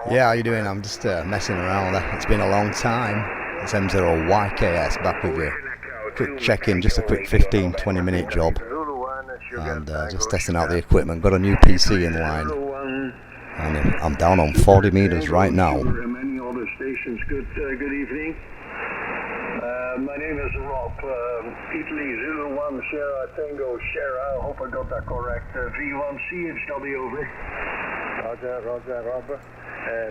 Yeah, how you doing? I'm just messing around. It's been a long time. It's M0YKS back with you. Quick check-in, just a quick 15-20 minute job. And just testing out the equipment. Got a new PC in line. And I'm down on 40 meters right now. Good evening. My name is Rob. Italy 01 Sierra Tango Sierra. I hope I got that correct. V1 CHW over. Roger, Rob.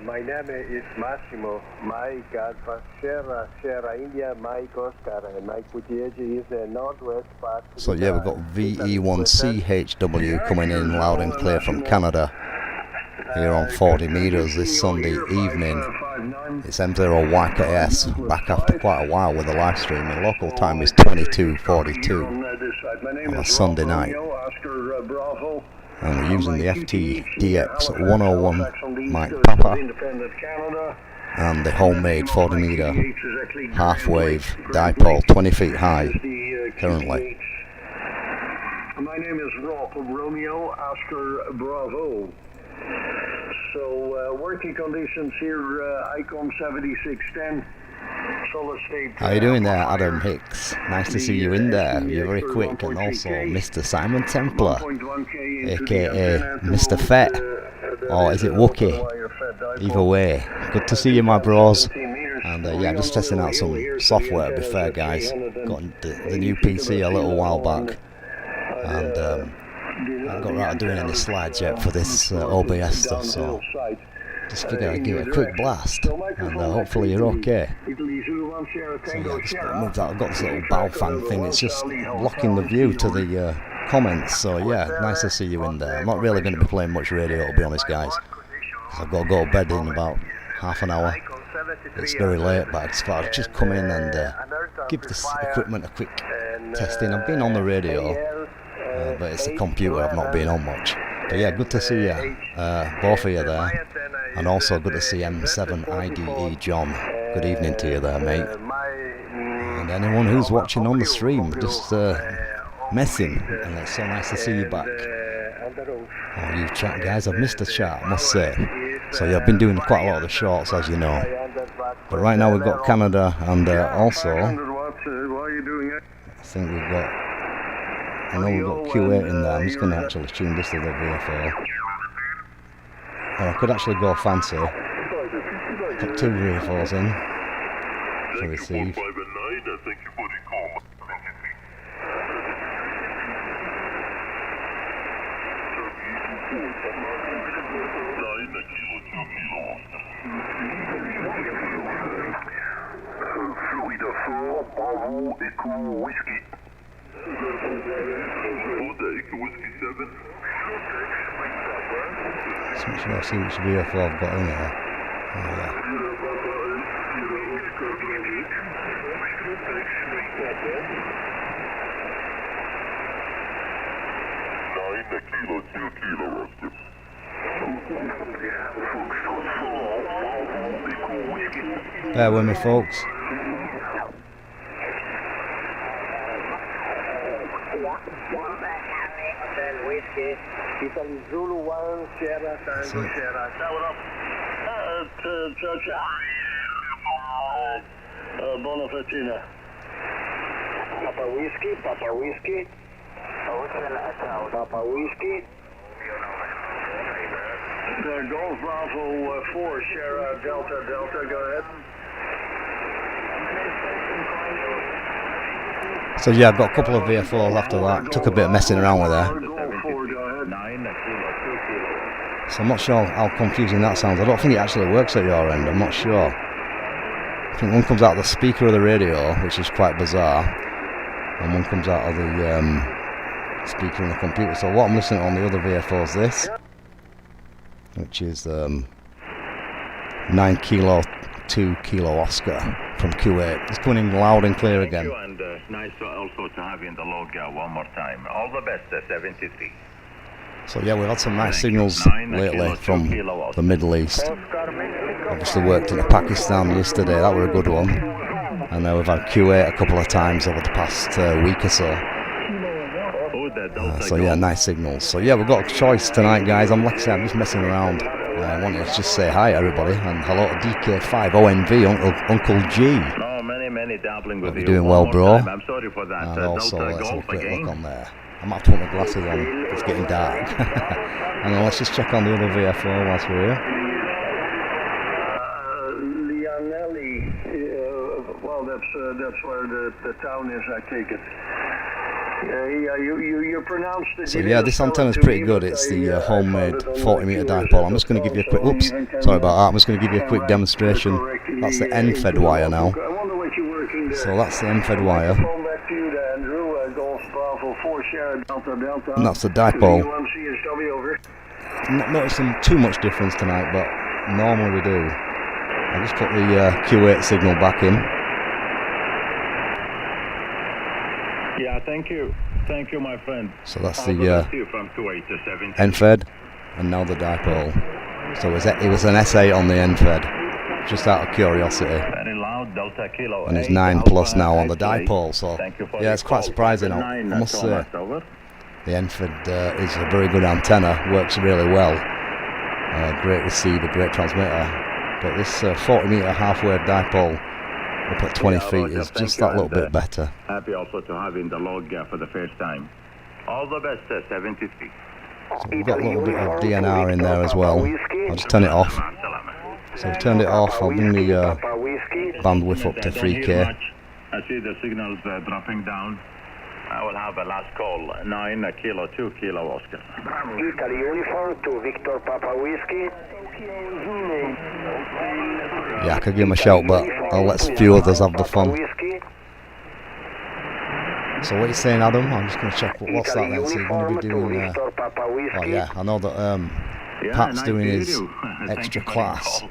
My name is Massimo. Mike Alpha Sierra India Mike Oscar. Mike Putiege is the northwest part. So yeah, we've got VE1CHW coming in loud and clear from Canada. Here on 40 meters this Sunday evening. It's M0YKS back after quite a while with the live stream. The local time is 22:42 on a Sunday night. And we're using the FT DX101 mic Papa and the homemade 40 meter half wave dipole 20 feet high currently. My name is Rob Romeo Oscar Bravo. So working conditions here, ICOM 7610, solid state. How you doing there, Adam Hicks? Nice to see you in there. You're very quick. And also Mr. Simon Templar, aka Mr. Fett, or is it Wookie? Either way, good to see you, my bros. And yeah, I'm just testing out some software, to be fair, guys. Got the new PC a little while back. And I haven't got right to doing any slides yet for this OBS stuff, so just figured I'd give it a quick blast, and hopefully you're okay. So yeah, just gotta move that. I've got this little bow fan thing, it's just blocking the view to the comments, so yeah, nice to see you in there. I'm not really going to be playing much radio, to be honest, guys, because I've got to go to bed in about half an hour. It's very late, but I just thought I'd just come in and give this equipment a quick testing. I've been on the radio, but it's the computer I've not been on much. But yeah, good to see you, both of you there, and also good to see M7IDE John. Good evening to you there, mate. And anyone who's watching on the stream, just messing, and it's so nice to see you back. Oh, you chat guys, I've missed a chat, I must say. So yeah, I've been doing quite a lot of the shorts, as you know. But right now we've got Canada, and also I think we've got, I know we've got Q8 in there. I'm just going to actually tune this to the VFO. Or I could actually go fancy. Got two VFOs in to receive. Florida 4, Bravo, Echo, Whiskey. Just make sure I see which VFO I've got in here. Oh, yeah. Bear with me, folks. Italy Zulu 1 Sierra Tango Sierra. Shower up. Bonaventina. Papa Whiskey. Papa Whiskey. Golf Bravo 4 Sierra Delta, go ahead. So yeah, I've got a couple of VFOs after that. Took a bit of messing around with there. So I'm not sure how confusing that sounds. I don't think it actually works at your end, I'm not sure. I think one comes out of the speaker of the radio, which is quite bizarre, and one comes out of the speaker in the computer. So what I'm listening to on the other VFO is this, which is 9 Kilo 2 Kilo Oscar from Q8. It's coming in loud and clear again. Thank you, and nice also to have you in the log one more time. All the best, 73. So yeah, we've had some nice signals lately from the Middle East. Obviously worked in Pakistan yesterday, that were a good one. And then we've had Q8 a couple of times over the past week or so. So yeah, nice signals. So yeah, we've got a choice tonight, guys. I'm like I said, I'm just messing around. I wanted to just say hi, everybody, and hello to DK5 ONV, Uncle G. Many dabbling with You're doing well, bro. I'm sorry for that. And also, let's have a quick again. look on there. I might have to put my glasses on. It's getting dark. And let's just check on the other VFO whilst we're here. Lianelli, well, that's where the town is, I take it. You pronounced it. So yeah, this antenna's pretty good. It's the homemade 40-meter dipole. I'm just going to give you a quick, oops, sorry about that. I'm just going to give you a quick demonstration. That's the end-fed wire now. So that's the end-fed wire. And that's the dipole. Not noticing too much difference tonight, but normally we do. I'll just put the Q8 signal back in. Yeah, thank you. Thank you, my friend. So that's the end-fed, and now the dipole. So it was an S8 on the end-fed, just out of curiosity. Very loud, Delta Kilo. And it's 9+ now on the dipole, so yeah, it's quite surprising. I must say, the end-fed is a very good antenna, works really well. Great receiver, great transmitter. But this 40-meter half-wave dipole up at 20 feet is just that little bit better. Happy also to have in the log for the first time. All the best, 73. So we've got a little bit of DNR in there as well. I'll just turn it off. So I've turned it off. I'll bring the bandwidth up to 3K. I see the signals dropping down. I will have a last call, 9 kilo, 2 kilo Oscar. Italy uniform to Victor Papa Whiskey. Yeah, I could give him a shout, but I'll let a few others have the fun. So what are you saying, Adam? I'm just going to check what's that then. So you're going to be doing... oh yeah, I know that Pat's doing his extra class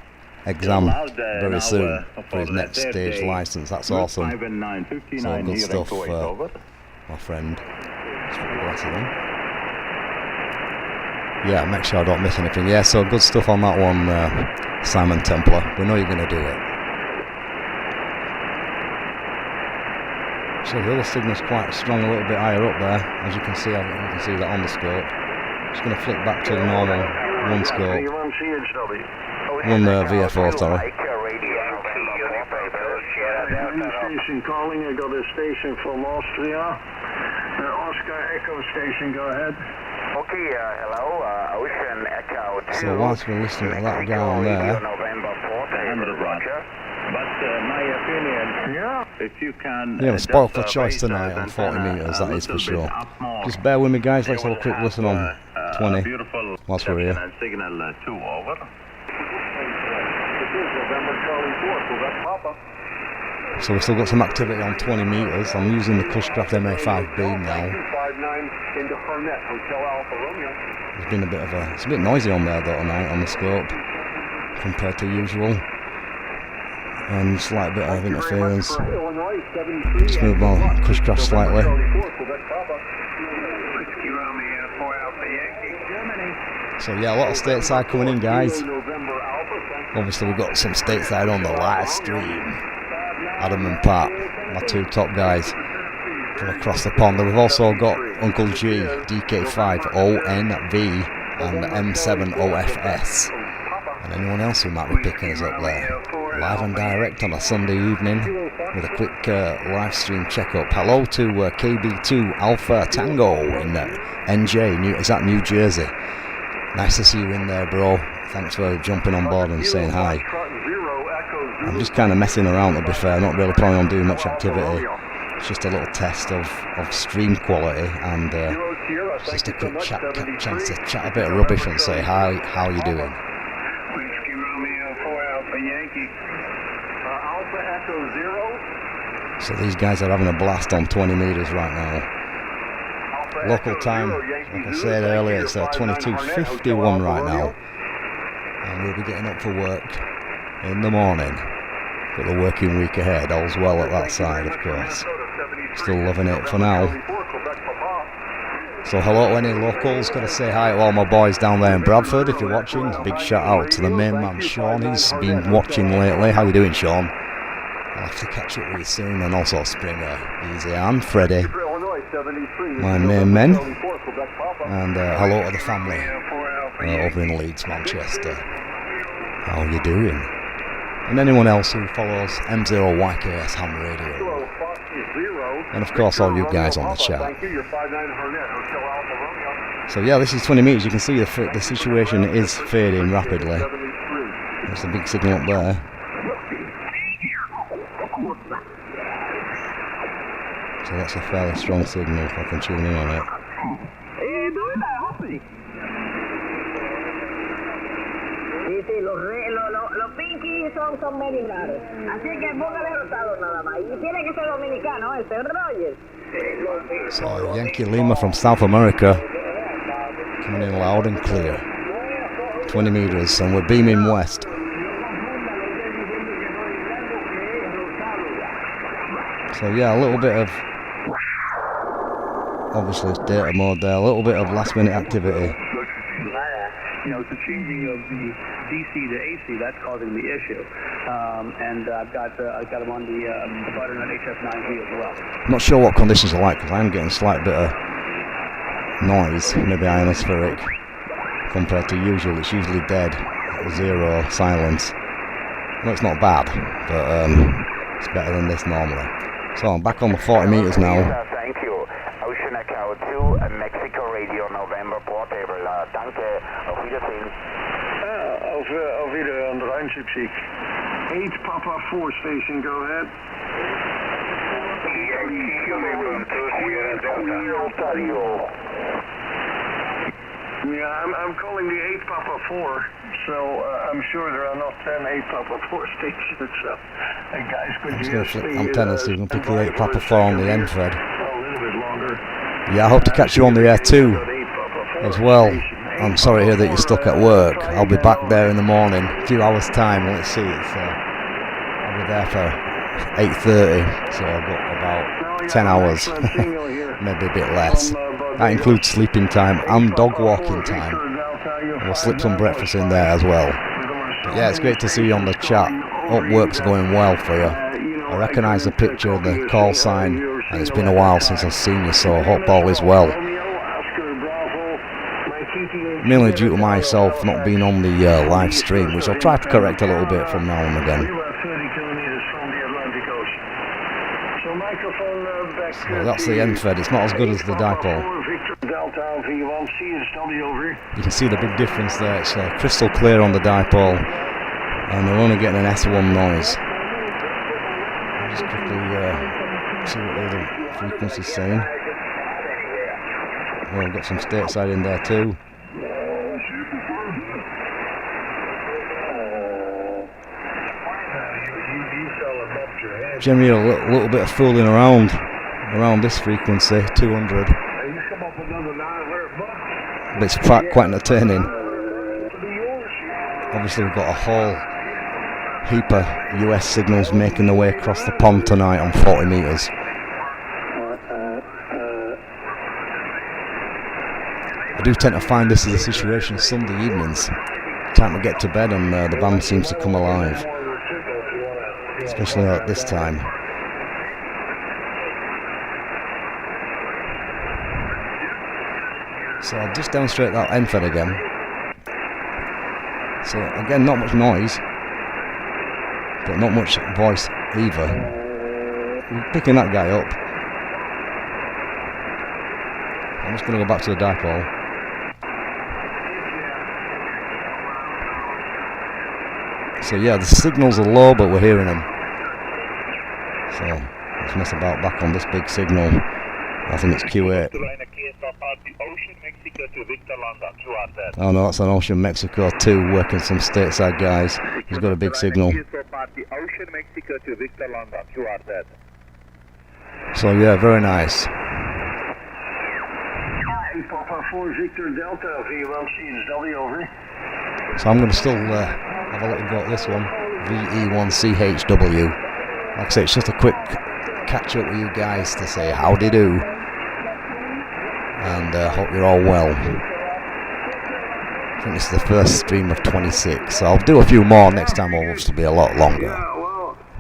exam very soon for his next stage license. That's awesome. So good stuff, my friend. Yeah, make sure I don't miss anything. Yeah, so good stuff on that one, Simon Templar. We know you're going to do it. So the other signal's quite strong, a little bit higher up there, as you can see. You can see that on the scope. Just going to flick back to the normal one scope, one VFO, sorry. Station calling. I got a station from Austria. Oscar Echo station. Go ahead. Okay, hello, Ocean Echo 2. So whilst we're listening to that guy on there, But my opinion, if you can... yeah, we're spoiled for choice tonight on 40 metres, that is for sure. Just bear with me, guys, let's have a quick listen on 20 whilst we're here. Signal 2 over. So we've still got some activity on 20 metres. I'm using the Cushcraft MA5 beam now. There's been a bit of it's a bit noisy on there though tonight on the scope compared to usual. And slight bit of interference. Just move my Cushcraft slightly. So yeah, a lot of stateside coming in, guys. Obviously we've got some stateside on the live stream. Adam and Pat, my two top guys from across the pond. And we've also got Uncle G, DK5 ONV and M0YKS. And anyone else who might be picking us up there. Live and direct on a Sunday evening with a quick live stream checkup. Hello to KB2 Alpha Tango in NJ, New Jersey. Nice to see you in there, bro. Thanks for jumping on board and saying hi. I'm just kind of messing around, to be fair. Not really planning on doing much activity. It's just a little test of stream quality and just a quick chance to chat a bit of rubbish and say hi. How are you doing? So these guys are having a blast on 20 metres right now. Local time, like I said earlier, it's 22:51 right now. And we'll be getting up for work in the morning. Got the working week ahead, all's well at that side, of course. Still loving it for now. So hello to any locals, gotta say hi to all my boys down there in Bradford if you're watching. Big shout out to the main man Sean, he's been watching lately. How you doing, Sean? I'll have to catch up with you soon, and also Springer, Easy, and Freddie. my main men, and hello to the family over in Leeds, Manchester. How are you doing? And anyone else who follows M0YKS ham radio, and of course all you guys on the chat. So yeah, this is 20 meters. You can see the situation is fading rapidly. There's a big signal up there. So that's a fairly strong signal if I can tune in on it. Los pinky son medio raros. Así que póngale rotado nada más. Y tiene que ser dominicano este, Roger. So Yankee Lima from South America coming in loud and clear. 20 meters, and we're beaming west. So yeah, a little bit of, obviously it's data mode there, a little bit of last minute activity. You know, it's the changing of the DC to AC that's causing the issue. And I've got them on the butternut HF9V as well. I'm not sure what conditions are like, because I'm getting a slight bit of noise, maybe ionospheric, compared to usual. It's usually dead, zero, silence. Well, it's not bad, but it's better than this normally. So I'm back on the 40 meters now. Thank you. Ocean Echo 2, Mexico Radio, November portable. Danke, auf Wiedersehen. Auf Wiedersehen, Ruimtemuziek. 8 Papa 4 station, go ahead. Yeah, I'm calling the 8 Papa 4, so I'm sure there are not 10 8 Papa 4 stations, so guys could I'm just use going to flip the, antennas so we can pick the 8 Papa 4 on the end thread. a little bit longer. Yeah, I hope to catch you on the air too, as well. I'm sorry to hear that you're stuck at work. I'll be back there in the morning, a few hours time, let's see. I'll be there for 8:30, so I've got about 10 hours, maybe a bit less. That includes sleeping time and dog walking time. We'll slip some breakfast in there as well. But yeah, it's great to see you on the chat. Hope work's going well for you. I recognise the picture, the call sign, and it's been a while since I've seen you, so I hope all is well. Mainly due to myself not being on the live stream, which I'll try to correct a little bit from now on again. So that's the end thread. It's not as good as the dipole. You can see the big difference there. It's crystal clear on the dipole, and we're only getting an S1 noise. I'll just quickly see what the other frequency's saying. Oh, I've got some stateside in there too. Generally a little bit of fooling around this frequency, 200. But it's quite entertaining. Obviously we've got a whole heap of US signals making their way across the pond tonight on 40 meters. I do tend to find this is a situation Sunday evenings. Time to get to bed and the band seems to come alive. Especially at this time. So I'll just demonstrate that end fed again. So again, not much noise, but not much voice either. I'm picking that guy up. I'm just going to go back to the dipole. So yeah, the signals are low, but we're hearing them. So let's mess about back on this big signal. I think it's Q8. Oh no, that's an Ocean Mexico 2 working some stateside guys. He's got a big signal. So yeah, very nice. So I'm going to still have a little go at this one, VE1CHW. Like I say, it's just a quick catch up with you guys to say howdy do, and hope you're all well. I think this is the first stream of 26, so I'll do a few more next time. Will obviously be a lot longer.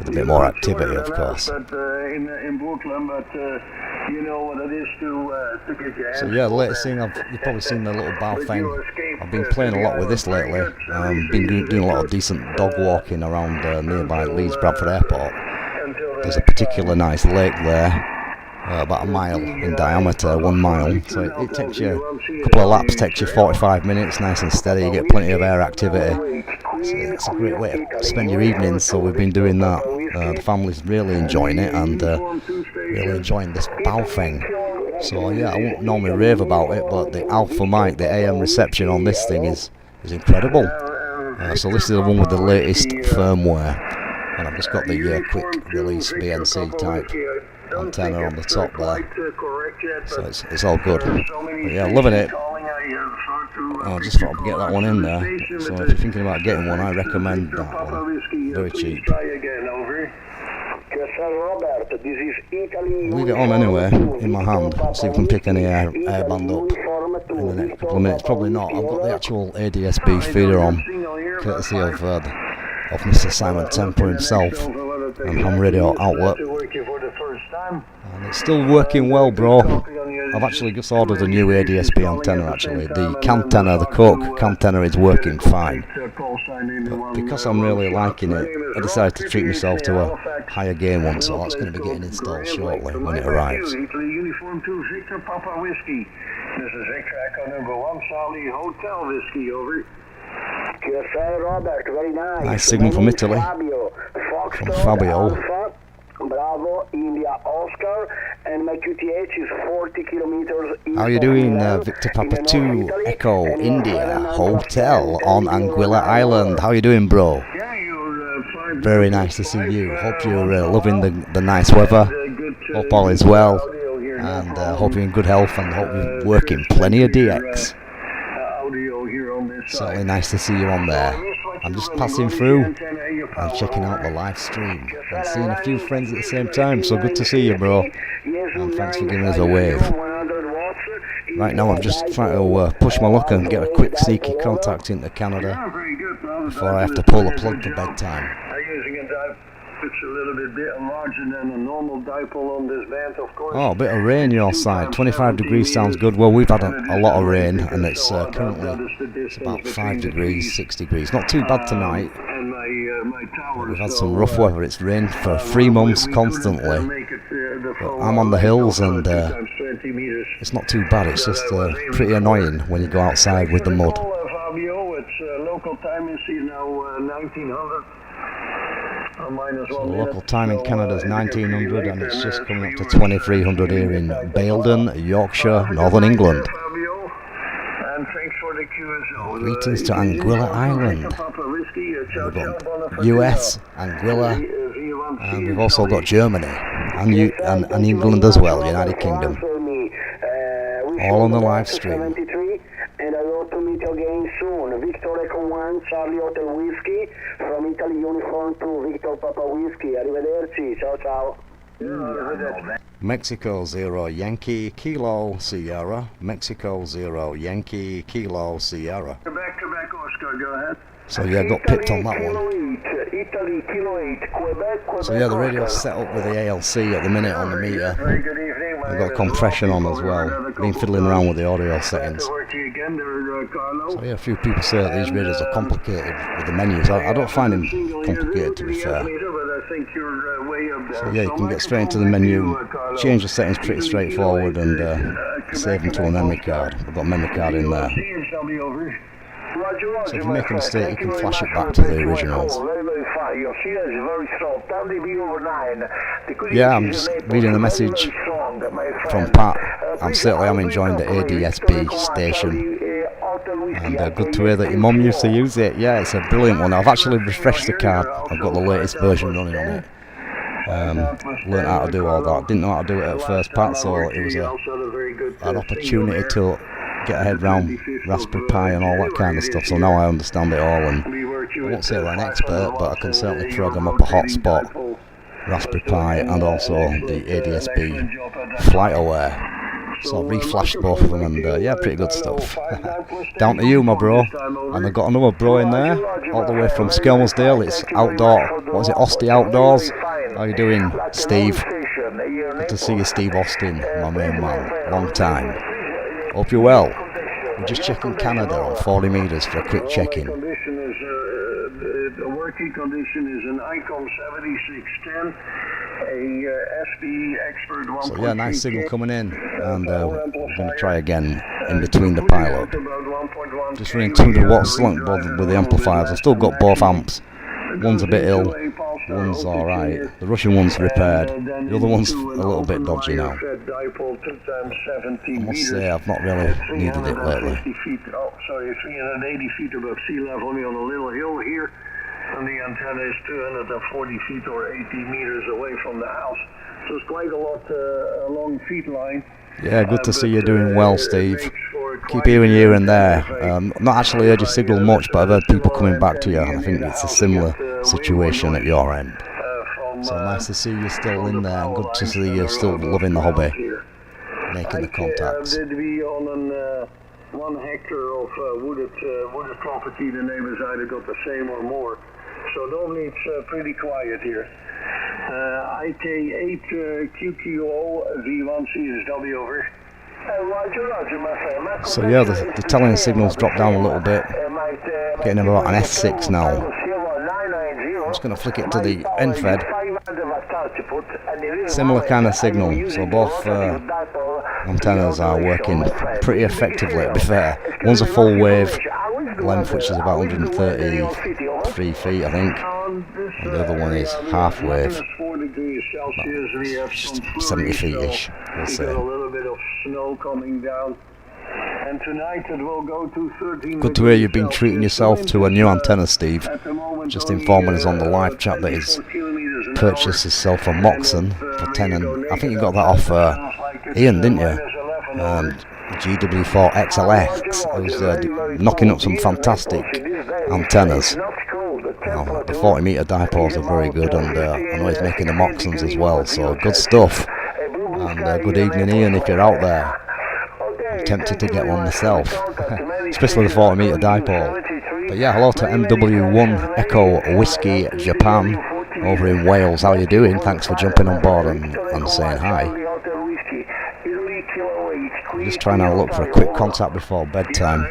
with a bit more activity, of course. In Brooklyn, but you know what it is to get your So yeah, the latest thing, you've probably seen the little bow thing. I've been playing a lot with this lately. Been doing a lot of decent dog walking around nearby Leeds Bradford Airport. There's a particular nice lake there, about a mile in diameter, 1 mile. So it takes you a couple of laps, takes you 45 minutes, nice and steady. You get plenty of air activity. So it's a great way to spend your evenings. So we've been doing that. The family's really enjoying it and really enjoying this bow thing. So yeah, I won't normally rave about it, but the alpha mic, the AM reception on this thing is incredible. So this is the one with the latest firmware, and I've just got the quick release BNC type antenna on the top there. So it's all good. But yeah, loving it. I just thought I'd get that one in there. So if you're thinking about getting one, I recommend that one. Very cheap. Leave it on anyway, in my hand, see if we can pick any air band up in the next couple of minutes. Probably not. I've got the actual ADSB feeder on, courtesy of Mr. Simon Temple himself, and ham radio outlet. And it's still working well, bro. I've actually just ordered a new ADSB antenna actually. The Cantenna, the Coke Cantenna is working fine. But because I'm really liking it, I decided to treat myself to a higher gain one, so that's going to be getting installed shortly when it arrives. Uniform 2 Victor Papa Whiskey. This is Victor Echo number 1 Charlie Hotel Whiskey, over. QSO Robert, very nice. Nice signal from Italy. From Fabio. Bravo, India Oscar, and my QTH is 40 kilometers east. How are you doing, Victor Papa 2 Echo India Hotel on Anguilla Island? How are you doing, bro? Very nice to see you. Hope you're loving the nice weather. Hope all is well, and hope you're in good health, and hope you're working plenty of DX. Certainly nice to see you on there. I'm just passing through and checking out the live stream and seeing a few friends at the same time, so good to see you, bro, and thanks for giving us a wave. Right now I'm just trying to push my luck and get a quick sneaky contact into Canada before I have to pull the plug for bedtime. It's a little bit larger than a normal dipole on this band, of course. Oh, a bit of rain your side. 25 degrees sounds good. Well, we've had a lot of rain, and it's currently it's about 5 degrees, 6 degrees. Not too bad tonight. But we've had some rough weather. It's rained for 3 months constantly. But I'm on the hills, and it's not too bad. It's just pretty annoying when you go outside with the mud. Local time is now 1900. So local time in Canada is 1900, and it's just coming up to 2300 here in Baildon, Yorkshire, Northern England. Greetings to Anguilla Island. We've got US, Anguilla, and we've also got Germany and England as well, United Kingdom. All on the live stream. And I hope to meet you again soon. Victor Echo 1, Charlie Hotel Whiskey, from Italy Uniform 2, Victor Papa Whiskey. Arrivederci, ciao ciao. Mexico 0, Yankee Kilo Sierra. Mexico 0, Yankee Kilo Sierra. Quebec, Oscar, go ahead. So yeah, got picked on that one. Italy, Kilo 8, Quebec, so yeah, the radio's set up with the ALC at the minute on the meter. Very good evening. I've got compression on as well. Been fiddling around with the audio settings. So yeah, a few people say that these radios are complicated with the menus. I don't find them complicated, to be fair. So yeah, you can get straight into the menu, change the settings pretty straightforward, and save them to a memory card. I've got a memory card in there. So if you make a mistake, you can flash it back to the originals. Yeah, I'm just reading a message from Pat. I'm enjoying the ADSB station, and good to hear that your mum used to use it. Yeah, it's a brilliant one. I've actually refreshed the card. I've got the latest version running on it. Learned how to do all that. Didn't know how to do it at first, Pat, so it was an opportunity to get a head round Raspberry Pi and all that kind of stuff, so now I understand it all, and I won't say I'm an expert, but I can certainly program up a hotspot, Raspberry Pi, and also the ADSB FlightAware. So I've reflashed both of them, and yeah, pretty good stuff. Down to you, my bro. And I've got another bro in there, all the way from Skelmersdale. It's outdoor. What is it, Austin Outdoors? How you doing, Steve? Good to see you, Steve Austin, my main man. Long time. Hope you're well. We're just checking Canada on 40 metres for a quick check-in. The working condition is an ICOM 7610, a SB Expert 1.3. So yeah, nice signal coming in, and we're going to try again in between the pilot. Just running 200 watts slunk with the amplifiers. I've still got both amps. One's a bit ill, one's alright. The Russian one's repaired, the other one's a little bit dodgy now. I must say I've not really needed it lately. 380 feet above sea level, only on a little hill here. And the antenna is 240 feet or 80 meters away from the house. So it's quite a lot along feet line. Yeah, good to see you doing well, Steve. Keep hearing you here and there. Not actually heard your signal much, but I've heard people coming back to you, and I think it's a similar situation at your end. So nice to see you still in there, and good to see you still loving the hobby, making the contacts. Did we on 1 hectare of wooded property, the neighbors either got the same or more. So normally it's pretty quiet here. IK8 QQO V1 CSW over. So yeah, the telling signals dropped down a little bit. Getting about an S6 now. I'm just going to flick it to the end fed. Similar kind of signal, so both antennas are working pretty effectively, to be fair. One's a full wave length, which is about 133 feet, I think, and the other one is half wave, 70 feet-ish, we'll say. A little bit of snow coming down. And tonight it will go to 13. Good to hear you've been treating yourself to a new antenna, Steve. Just informing us on the live chat that he's purchased himself a Moxon for 10, and I think you got that off Ian, didn't you? GW4 XLX. It was knocking up some fantastic antennas. The 40 metre dipoles are very good, and I know he's making the Moxons as well, so good stuff. And good evening, Ian, if you're out there. I'm tempted to get one myself, especially the 40 metre dipole. But yeah, hello to M0YKS Echo Whiskey Japan over in Wales. How you doing? Thanks for jumping on board and saying hi. I'm just trying to look for a quick contact before bedtime.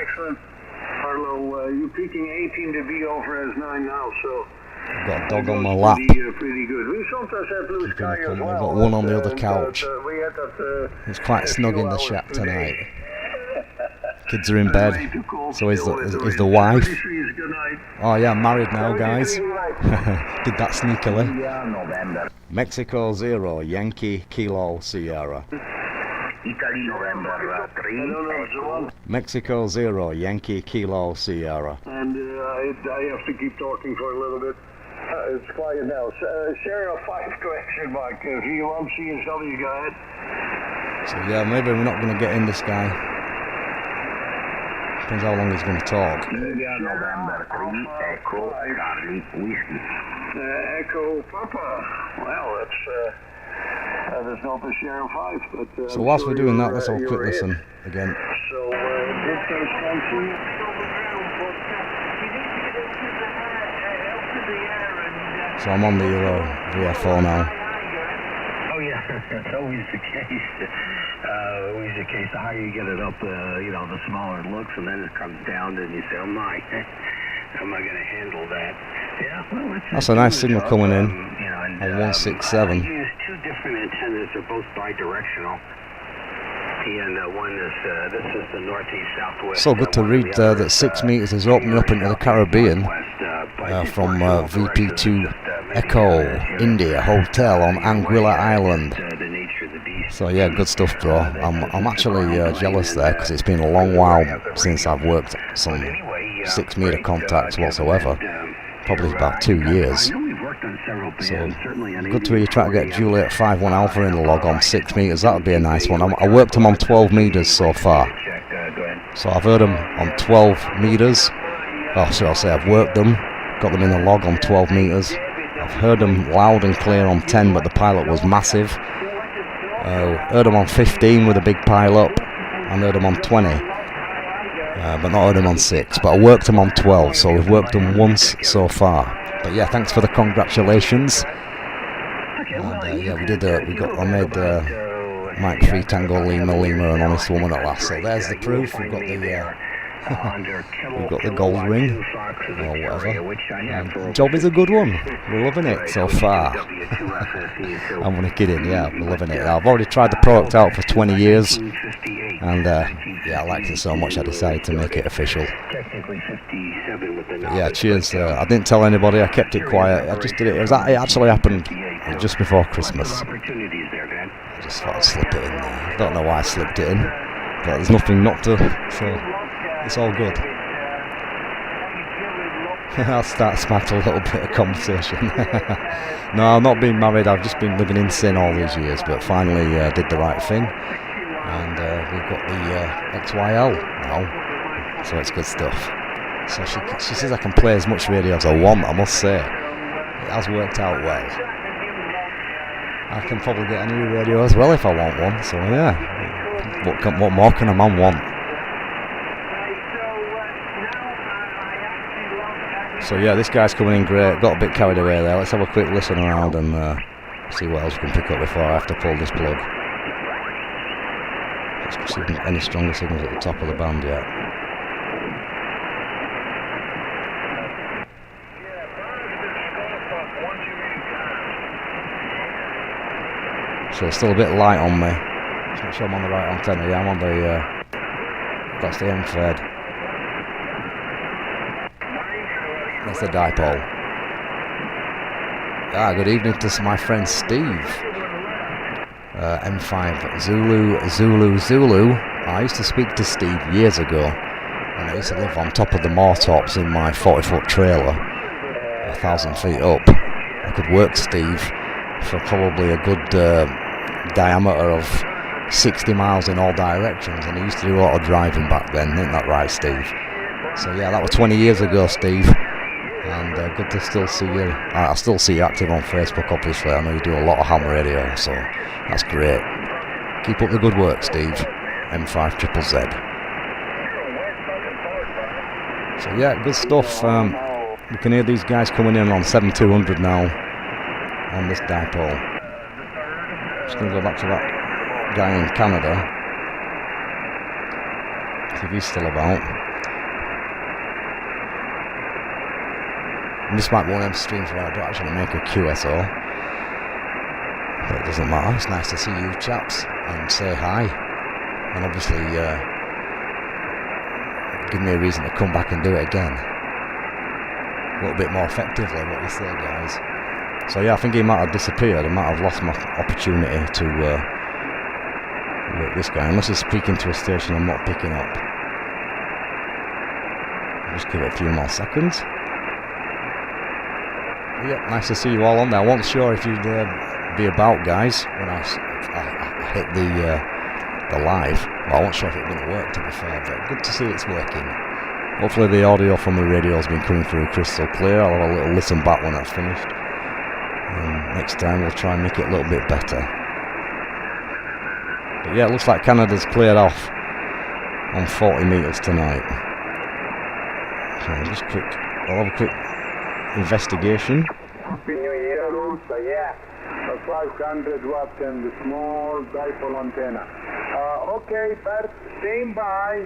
Harlow, you're peaking 18 dB over S9 now, so I've got a dog on my lap. Pretty good. We sometimes have blue sky as well. I've got one on the other couch. It's quite snug in the shack tonight. Kids are in bed, so is the wife. Oh yeah, I'm married now, guys. Did that sneakily. Mexico 0, Yankee Kilo Sierra. Italy November 3. Mexico 0, Yankee Kilo Sierra. And I have to keep talking for a little bit. It's quiet now. Sierra 5 correction mark. V1 CSW, go ahead. So yeah, maybe we're not going to get in this guy. Depends how long he's going to talk. November 3, Echo Charlie Whiskey. Echo Papa. Well, that's not the Sierra 5, but... so whilst we're doing that, let's have a quick listen again. So, So I'm on the VF4 now. Oh yeah, that's always the case. Always the case. The higher you get it up, the smaller it looks, and then it comes down, and you say, "Oh my, how am I going to handle that?" Yeah, well, that's a nice signal coming in on 167. I use two different antennas. They're both bidirectional. And one is this is the northeast southwest. So good to read that 6 meters is opening up into the Caribbean from VP2 Echo India Hotel on Anguilla Island. So yeah, good stuff, bro. I'm actually jealous there, because it's been a long while since I've worked some 6 meter contacts whatsoever. Probably about 2 years. So good to hear you trying to get Juliet 5-1 Alpha in the log on 6 meters. That would be a nice one. I worked them on 12 meters so far. So I've heard them on 12 meters. Oh, so I'll say I've worked them, got them in the log on 12 meters. I've heard them loud and clear on 10, but the pilot was massive. Heard them on 15 with a big pile up, and heard them on 20, but not heard them on 6. But I worked them on 12, so we've worked them once so far. But yeah, thanks for the congratulations. And yeah, I made Mike 3 Tango Lima Lima an honest woman at last. So there's the proof. We've got the gold ring or whatever. The job is a good one. We're loving it so far. I'm only kidding. Yeah, we're loving it. I've already tried the product out for 20 years, and yeah, I liked it so much I decided to make it official. But yeah, cheers. I didn't tell anybody. I kept it quiet. I just did it. It actually happened just before Christmas. I just thought I'd slip it in there. I don't know why I slipped it in, but there's nothing not to, so it's all good. I'll start smacking a little bit of conversation. No, I've not been married. I've just been living in sin all these years, but finally did the right thing, and we've got the XYL now, so it's good stuff. So she says I can play as much radio as I want. I must say, it has worked out well. I can probably get a new radio as well if I want one. So yeah, what more can a man want? So yeah, this guy's coming in great. Got a bit carried away there. Let's have a quick listen around and see what else we can pick up before I have to pull this plug. Let's see any stronger signals at the top of the band yet. So it's still a bit light on me. Just not sure I'm on the right antenna. Yeah, I'm on the that's the M0YKS. That's the dipole. Good evening to my friend Steve. M5 Zulu. I used to speak to Steve years ago, and I used to live on top of the moortops in my 40-foot trailer, 1,000 feet up. I could work Steve for probably a good diameter of 60 miles in all directions, and he used to do a lot of driving back then. Isn't that right, Steve? So yeah, that was 20 years ago, Steve. And good to still see you. I still see you active on Facebook, obviously. I know you do a lot of ham radio, so that's great. Keep up the good work, Steve. M5ZZZ. So yeah, good stuff. We can hear these guys coming in on 7200 now on this dipole. Just going to go back to that guy in Canada. See if he's still about. And this might be one of them streams where I don't actually make a QSO, but it doesn't matter. It's nice to see you chaps and say hi, and obviously give me a reason to come back and do it again a little bit more effectively. What you say, guys? So yeah, I think he might have disappeared. I might have lost my opportunity to work this guy, unless he's speaking to a station I'm not picking up. I'll just give it a few more seconds. Yeah, nice to see you all on there. I wasn't sure if you'd be about, guys, when I hit the live. Well, I wasn't sure if it was going to work, to be fair, but good to see it's working. Hopefully the audio from the radio has been coming through crystal clear. I'll have a little listen back when that's finished. Next time we'll try and make it a little bit better. But yeah, it looks like Canada's cleared off on 40 metres tonight. So I'll have a quick investigation. Happy New Year, yeah. A 500 watt and the small dipole antenna. Okay, Bert, stand by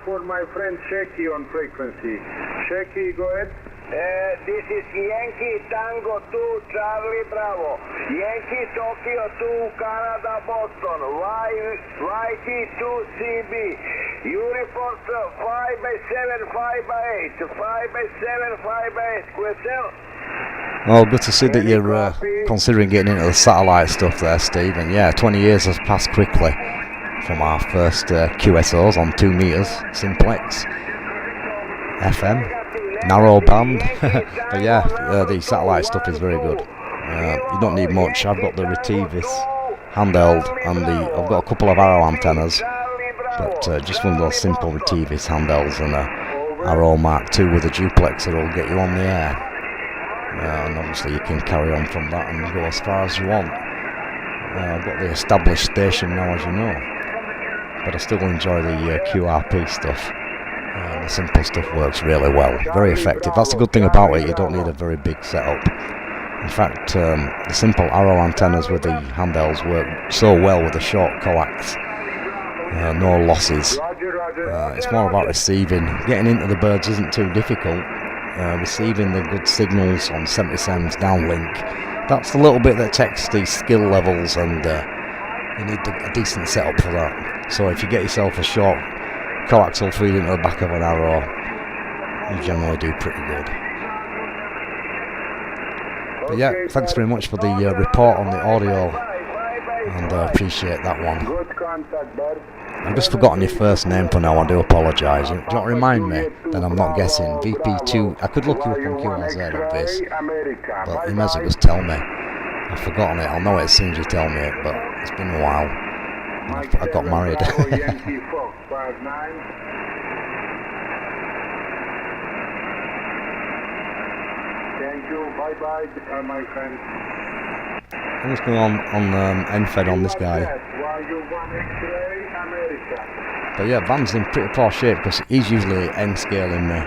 for my friend Shecky on frequency. Shecky, go ahead. This is Yankee Tango 2 Charlie Bravo. Yankee Tokyo 2 Canada Boston. YT 2 CB. You report 5x7, 5x8. 5x7, 5x8. QSL. Well, good to see that you're considering getting into the satellite stuff there, Steve. And yeah, 20 years has passed quickly from our first QSOs on 2 meters, simplex, FM, narrow band. But yeah, the satellite stuff is very good. You don't need much. I've got the Retivis handheld, and I've got a couple of Arrow antennas, but just one of those simple Retivis handhelds and a Arrow Mark II with a duplexer will get you on the air. And obviously you can carry on from that and go as far as you want. I've got the established station now, as you know, but I still enjoy the QRP stuff. The simple stuff works really well, very effective. That's the good thing about it, you don't need a very big setup. In fact, the simple arrow antennas with the handhelds work so well with the short coax. No losses. It's more about receiving. Getting into the birds isn't too difficult. Receiving the good signals on 77's downlink, that's the little bit that takes the skill levels, and you need a decent setup for that. So if you get yourself a short coaxial feed into the back of an arrow, you generally do pretty good. But yeah, thanks very much for the report on the audio, and I appreciate that one. I've just forgotten your first name for now, I do apologise. Do you want to remind me? Then I'm not guessing. VP2, I could look you up on QRZ on this, but you may as well just tell me. I've forgotten it, I'll know it as soon as you tell me it, but it's been a while. I got married. Thank you, bye-bye, my friend. I'm just going on NFED on this guy. But yeah, Van's in pretty poor shape because he's usually N-scaling me.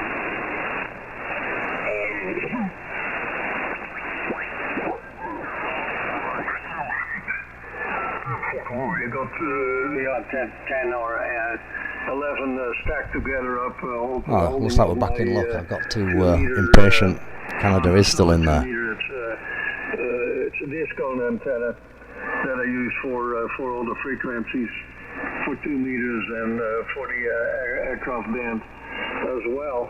You got 10 or 11 stacked together up. Looks like we're back in luck. I've got two impatient. Canada is still in there. It's a discount antenna that I use for all the frequencies, for 2 meters and for the aircraft band as well.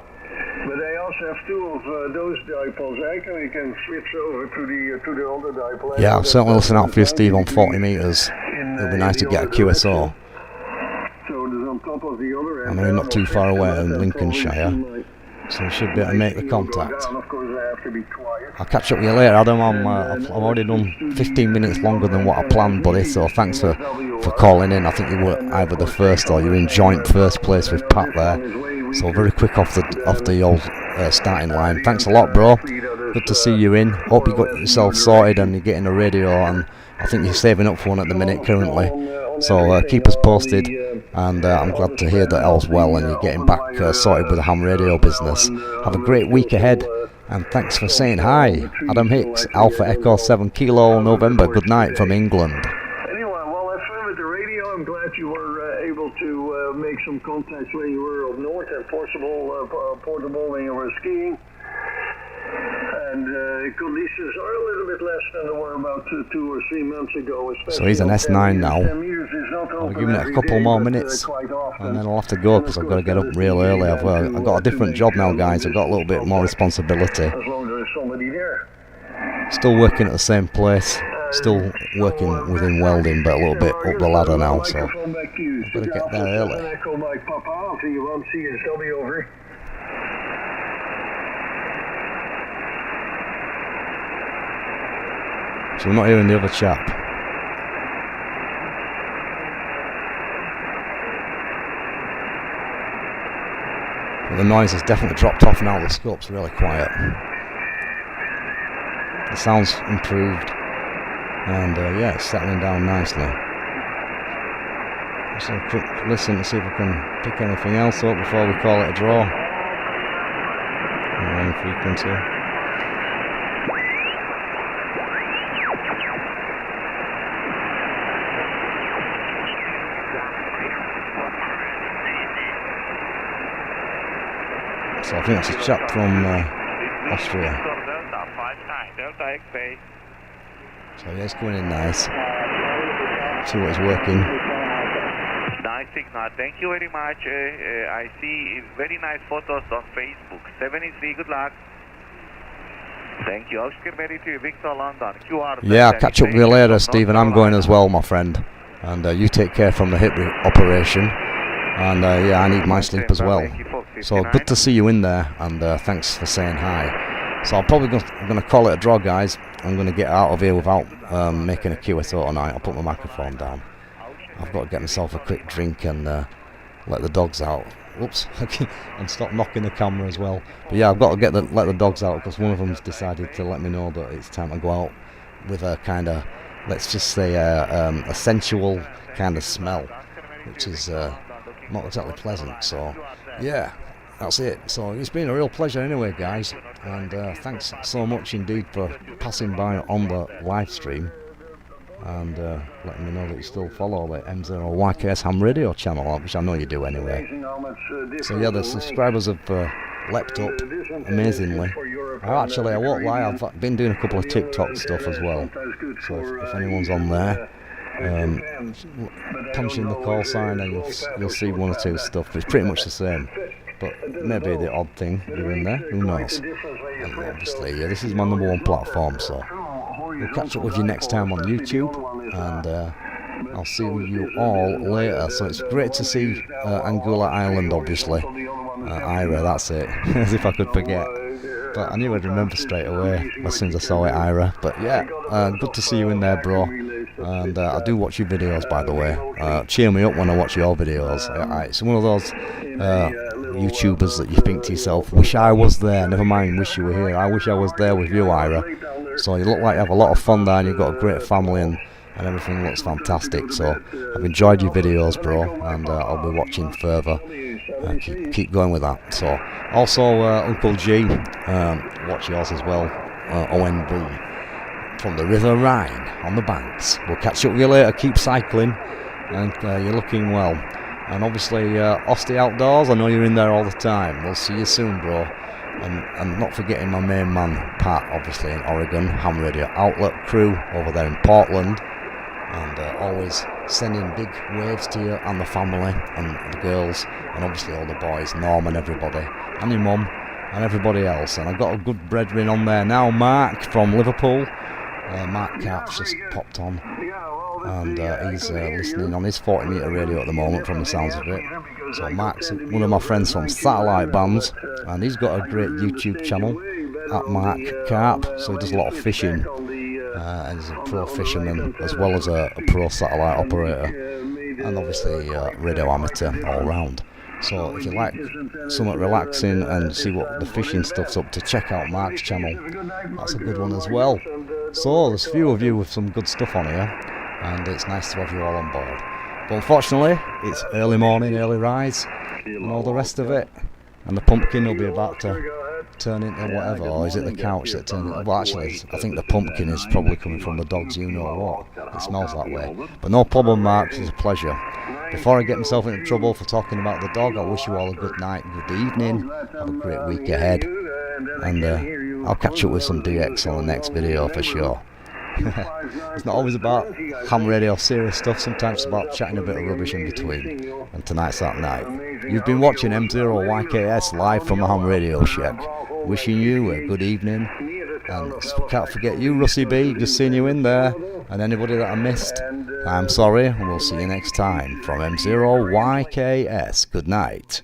But I also have 2 of those dipoles. I can switch over to the older dipole. Yeah, I'll certainly listen out for you, Steve, on 40 meters. It'll be nice to get a QSO. So there's on top of the other I'm not too far away in Lincolnshire, so we should be able to make the contact. I'll catch up with you later, Adam. I've already done 15 minutes longer than what I planned, buddy, so thanks for calling in. I think you were either the first or you're in joint first place with Pat there, so very quick off the old starting line. Thanks a lot, bro. Good to see you in. Hope you got yourself sorted and you're getting a radio, and I think you're saving up for one at the minute currently. So keep us posted, and I'm glad to hear that all's well and you're getting back sorted with the ham radio business. Have a great week ahead, and thanks for saying hi. Adam Hicks, Alpha Echo 7 Kilo November. Good night from England. Anyway, well, have fun with the radio. I'm glad you were able to make some contacts when you were up north and portable when you were skiing. And conditions are a little bit less than they were about 2 or 3 months ago. So he's an S9 now. I'll give it a couple more minutes, and then I'll have to go because I've got to get up real early. I've got a different job now, guys. I've got a little bit more responsibility. As long as there's somebody there. Still working at the same place. Still working within welding, but a little bit up the ladder now. So I've got to get there early. So we're not hearing the other chap. But the noise has definitely dropped off now. The scope's really quiet. The sound's improved, and yeah, it's settling down nicely. Just a quick listen to see if I can pick anything else up before we call it a draw. Wrong frequency. So I think that's a chap from Austria. So yeah, it's going in nice. See what is working. Nice signal. Thank you very much. I see very nice photos on Facebook. 73, good luck. Thank you. Oscar Mary to Victor London. QR. Yeah, I'll catch up with you later, Stephen. I'm going as well, my friend. And you take care from the hip operation. And yeah, I need my sleep as well. So good to see you in there, and thanks for saying hi. So I'm probably going to call it a draw, guys. I'm going to get out of here without making a QSO tonight. I'll put my microphone down. I've got to get myself a quick drink and let the dogs out. Whoops, and stop knocking the camera as well. But yeah, I've got to let the dogs out because one of them's decided to let me know that it's time to go out with a kind of let's just say a sensual kind of smell, which is not exactly pleasant. So yeah, that's it. So it's been a real pleasure anyway, guys, and thanks so much indeed for passing by on the live stream and letting me know that you still follow the M0YKS ham radio channel, which I know you do anyway. So yeah, the subscribers have leapt up amazingly. I won't lie, I've been doing a couple of TikTok stuff as well, so if anyone's on there, punch in the call sign and you'll see one or two stuff. It's pretty much the same, but maybe the odd thing here and there, who knows. And obviously, yeah, this is my #1 platform, so we'll catch up with you next time on YouTube, and I'll see you all later. So it's great to see Anguilla Island, obviously. Ira, that's it, as if I could forget. But I knew I'd remember straight away as soon as I saw it, Ira. But yeah, good to see you in there, bro. And I do watch your videos, by the way. Cheer me up when I watch your videos. It's one of those YouTubers that you think to yourself, wish I was there, never mind wish you were here. I wish I was there with you, Ira. So you look like you have a lot of fun there, and you've got a great family, and everything looks fantastic. So I've enjoyed your videos, bro, and I'll be watching further. Keep going with that. So also Uncle G, watch yours as well, ONB from the River Rhine on the banks. We'll catch up with you later. Keep cycling, and you're looking well. And obviously Osty Outdoors, I know you're in there all the time. We'll see you soon, bro. And not forgetting my main man Pat, obviously in Oregon, ham radio outlet crew over there in Portland, and always sending big waves to you and the family and the girls, and obviously all the boys, Norm and everybody, and your mum and everybody else. And I've got a good brethren on there now, Mark from Liverpool. Mark Cap's just popped on, and he's listening on his 40-metre radio at the moment from the sounds of it. So Mark's one of my friends from Satellite Bands, and he's got a great YouTube channel at Mark Carp, so he does a lot of fishing, and he's a pro fisherman as well as a pro satellite operator, and obviously radio amateur all round. So if you like somewhat relaxing and see what the fishing stuff's up to, check out Mark's channel. That's a good one as well. So there's a few of you with some good stuff on here, and it's nice to have you all on board. But unfortunately, it's early morning, early rise, and all the rest of it. And the pumpkin will be about to turn into whatever, or is it the couch that turned into... Well, actually, I think the pumpkin is probably coming from the dogs, you know what. It smells that way. But no problem, Mark, it's a pleasure. Before I get myself into trouble for talking about the dog, I wish you all a good night, good evening, have a great week ahead, and I'll catch up with some DX on the next video for sure. It's not always about ham radio serious stuff, sometimes it's about chatting a bit of rubbish in between, and tonight's that night. You've been watching M0YKS live from the ham radio shack. Wishing you a good evening, and can't forget you, Russie B, just seeing you in there, and anybody that I missed, I'm sorry, and we'll see you next time from M0YKS. Good night.